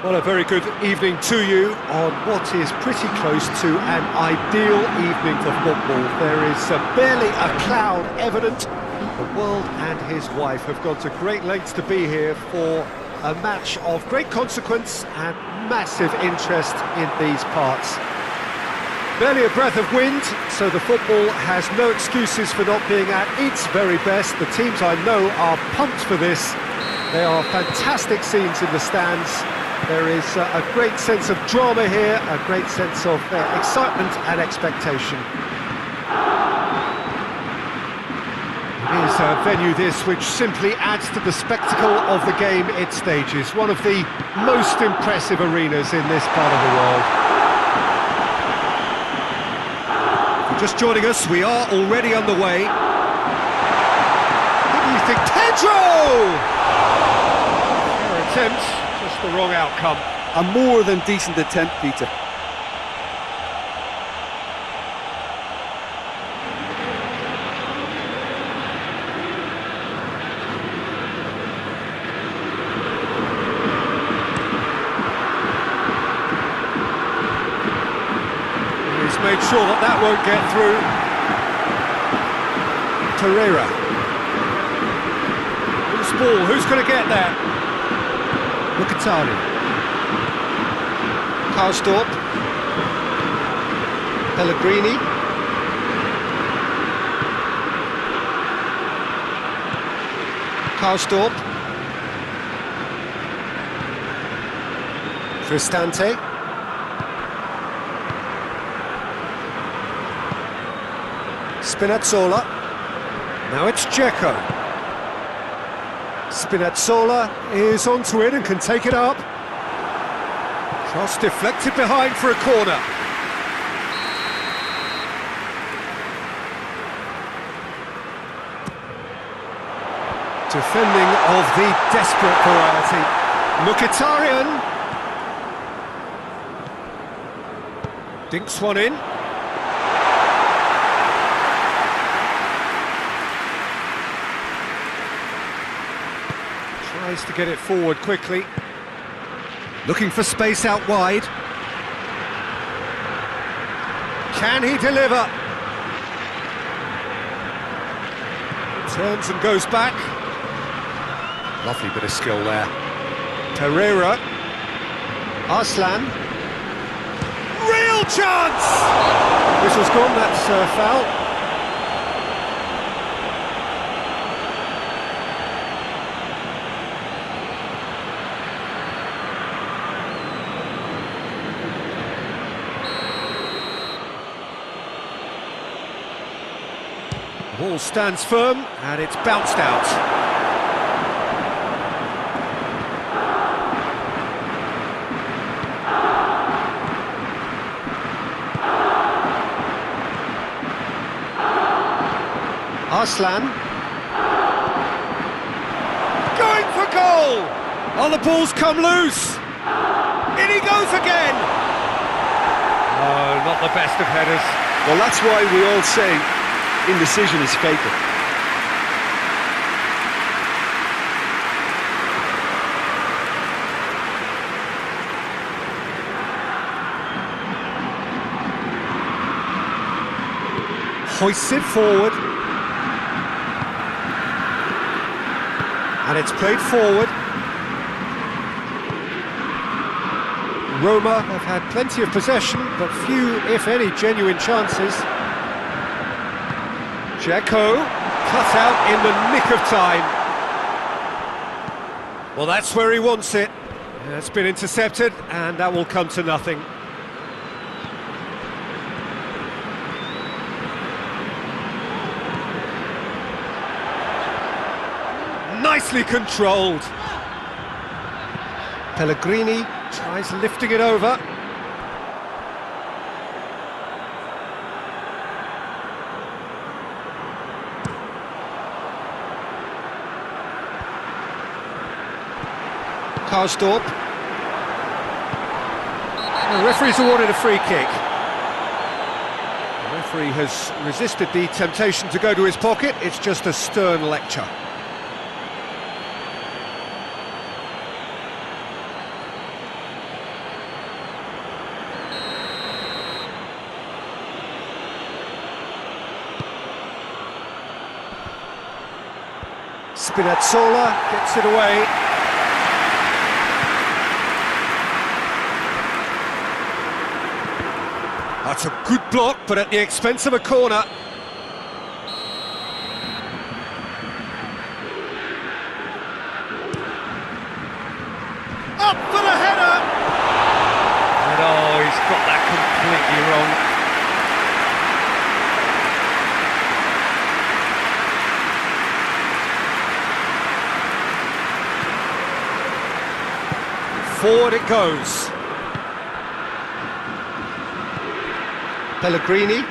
Well, a very good evening to you on what is pretty close to an ideal evening for football. There is barely a cloud evident. The world and his wife have gone to great lengths to be here for a match of great consequence and massive interest in these parts. Barely a breath of wind, so the football has no excuses for not being at its very best. The teams I know are pumped for this. There are fantastic scenes in the stands. There is a great sense of drama here, a great sense of excitement and expectation. It is a venue this which simply adds to the spectacle of the game it stages. One of the most impressive arenas in this part of the world. If you're just joining us, we are already underway. What do you think? Pedro! Fair attempt. Just the wrong outcome. A more than decent attempt, Peter. He's made sure that that won't get through. Torreira. Loose ball, who's going to get there? Mkhitaryan. Karsdorp. Pellegrini. Karsdorp. Cristante. Spinazzola. Now it's Dzeko. Spinazzola is onto it and can take it up. Cross deflected behind for a corner. Defending of the desperate variety. Mkhitaryan. Dinks one in. Tries to get it forward quickly. Looking for space out wide. Can he deliver? Turns and goes back. Lovely bit of skill there. Torreira. Arslan. Real chance! Whistle's gone, that's foul. The ball stands firm and it's bounced out. Arslan. Going for goal! Oh, the ball's come loose! In he goes again! Oh, not the best of headers. Well, that's why we all say indecision is fatal. Hoists it forward. And it's played forward. Roma have had plenty of possession, but few, if any, genuine chances. Dzeko, cut out in the nick of time. Well, that's where he wants it. It's been intercepted, and that will come to nothing. Nicely controlled. Pellegrini tries lifting it over. Karsdorp. The referee's awarded a free kick. The referee has resisted the temptation to go to his pocket. It's just a stern lecture. Spinazzola gets it away. That's a good block, but at the expense of a corner. Up for the header! And oh, he's got that completely wrong. Forward it goes. Pellegrini.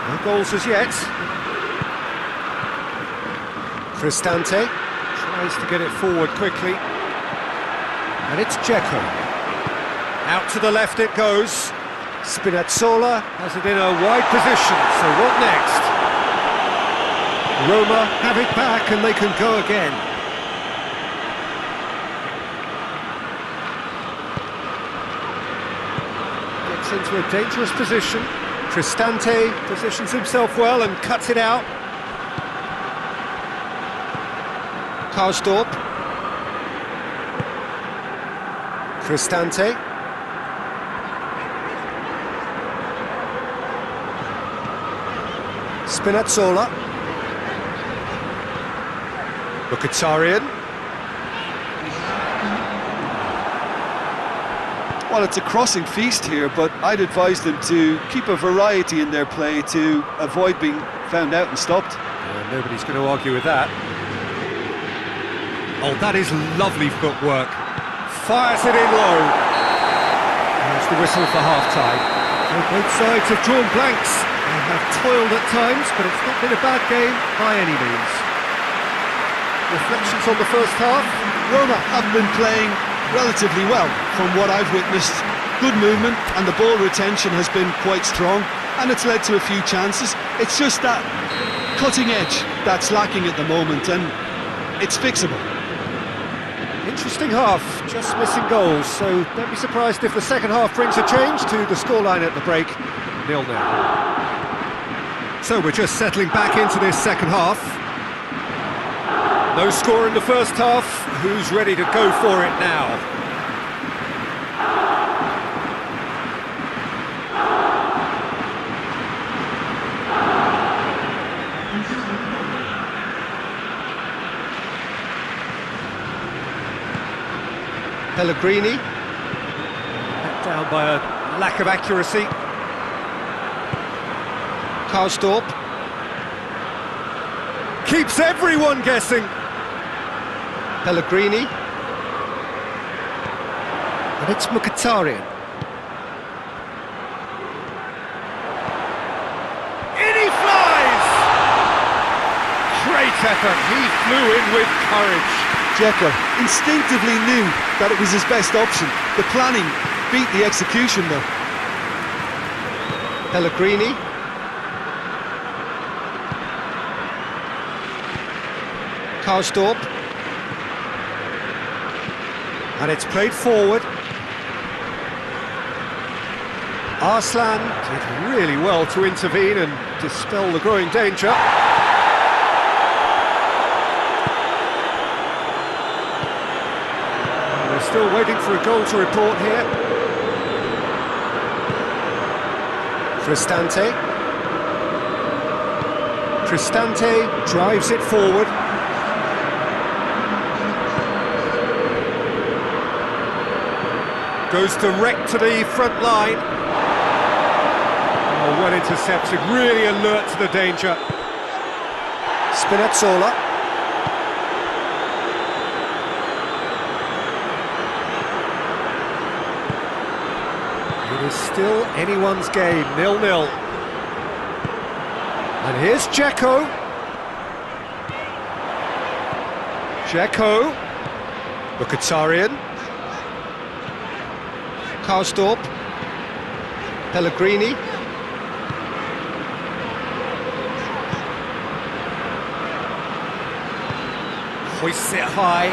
No goals as yet. Cristante tries to get it forward quickly. And it's Dzeko. Out to the left it goes. Spinazzola has it in a wide position, so what next? Roma have it back and they can go again. Gets into a dangerous position. Cristante positions himself well and cuts it out. Karsdorp. Cristante. Spinazzola. Mkhitaryan. Well, it's a crossing feast here, but I'd advise them to keep a variety in their play to avoid being found out and stopped. Yeah, nobody's going to argue with that. Oh, that is lovely footwork. Fires it in low. There's the whistle for half-time. So both sides have drawn blanks. They have toiled at times, but it's not been a bad game by any means. Reflections on the first half? Roma have been playing relatively well from what I've witnessed. Good movement and the ball retention has been quite strong, and it's led to a few chances. It's just that cutting edge that's lacking at the moment, and it's fixable. Interesting half, just missing goals, so don't be surprised if the second half brings a change to the scoreline at the break, 0-0. So we're just settling back into this second half. No score in the first half, who's ready to go for it now? Pellegrini, let down by a lack of accuracy. Karsdorp keeps everyone guessing. Pellegrini, and it's Mkhitaryan. In he flies! Great effort, he flew in with courage. Dzeko instinctively knew that it was his best option. The planning beat the execution though. Pellegrini. Karsdorp. And it's played forward. Arslan did really well to intervene and dispel the growing danger. Still waiting for a goal to report here. Cristante. Cristante drives it forward. Goes direct to the front line. Oh, well intercepted, really alert to the danger. Spinazzola. It is still anyone's game, 0-0. And here's Dzeko. Dzeko. Mkhitaryan. Karsdorp. Pellegrini. Hoists it high.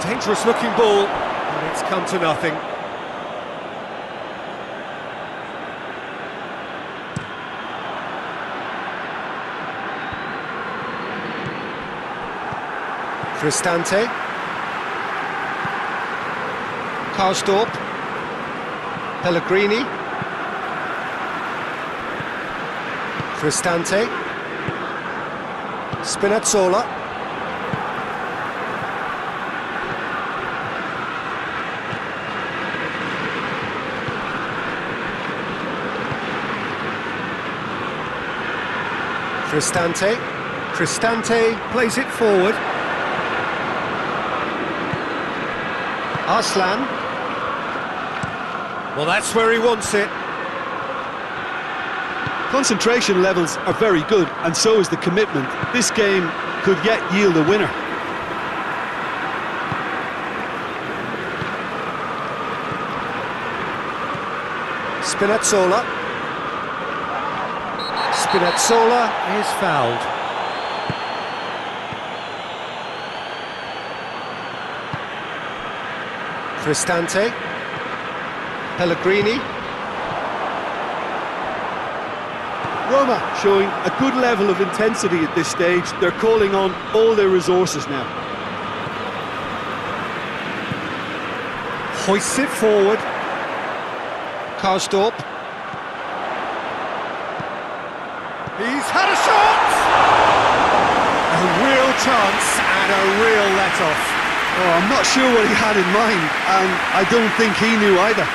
Dangerous looking ball. And it's come to nothing. Cristante. Karsdorp. Pellegrini. Cristante. Spinazzola. Cristante. Cristante plays it forward. Arslan. Well, that's where he wants it. Concentration levels are very good, and so is the commitment. This game could yet yield a winner. Spinazzola. Spinazzola is fouled. Cristante. Pellegrini. Roma showing a good level of intensity at this stage. They're calling on all their resources now. Hoists it forward. Karsdorp. He's had a shot! A real chance and a real let-off. Oh, I'm not sure what he had in mind, and I don't think he knew either.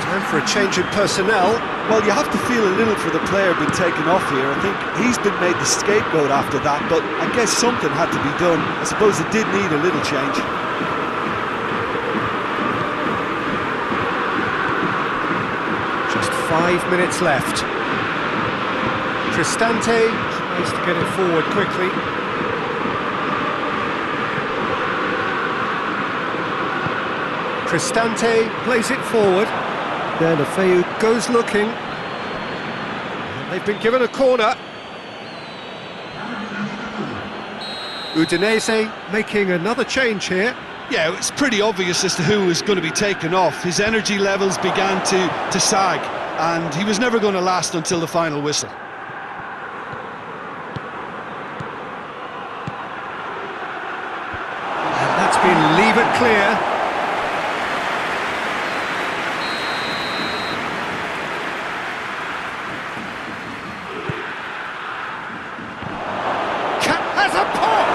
Time for a change in personnel. Well, you have to feel a little for the player being taken off here. I think he's been made the scapegoat after that, but I guess something had to be done. I suppose it did need a little change. Just 5 minutes left. Cristante tries to get it forward quickly. Cristante plays it forward. Then Afeu goes looking. And they've been given a corner. Udinese making another change here. Yeah, it's pretty obvious as to who was going to be taken off. His energy levels began to sag, and he was never going to last until the final whistle. And that's been leave it clear. Has a pop!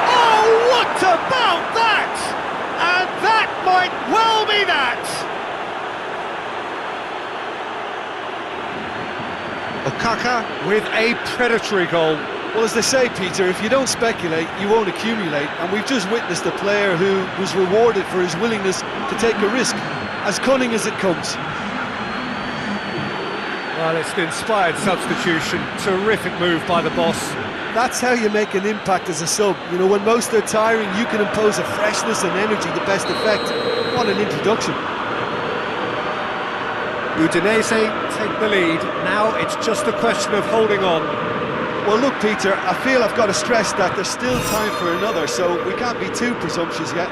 Oh, what about that? And that might well be that! Okaka with a predatory goal. Well, as they say, Peter, if you don't speculate, you won't accumulate. And we've just witnessed a player who was rewarded for his willingness to take a risk, as cunning as it comes. Well, it's an inspired substitution. Terrific move by the boss. That's how you make an impact as a sub. You know, when most are tiring, you can impose a freshness and energy to best effect. What an introduction. Udinese take the lead. Now it's just a question of holding on. Well, look, Peter, I feel I've got to stress that there's still time for another, so we can't be too presumptuous yet.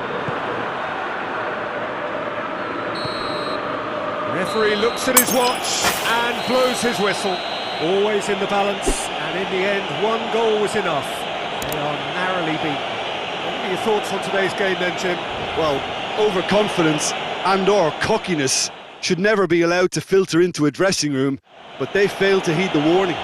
Referee looks at his watch and blows his whistle. Always in the balance, and in the end, one goal was enough. They are narrowly beaten. What are your thoughts on today's game then, Jim? Well, overconfidence and/or cockiness should never be allowed to filter into a dressing room, but they failed to heed the warning.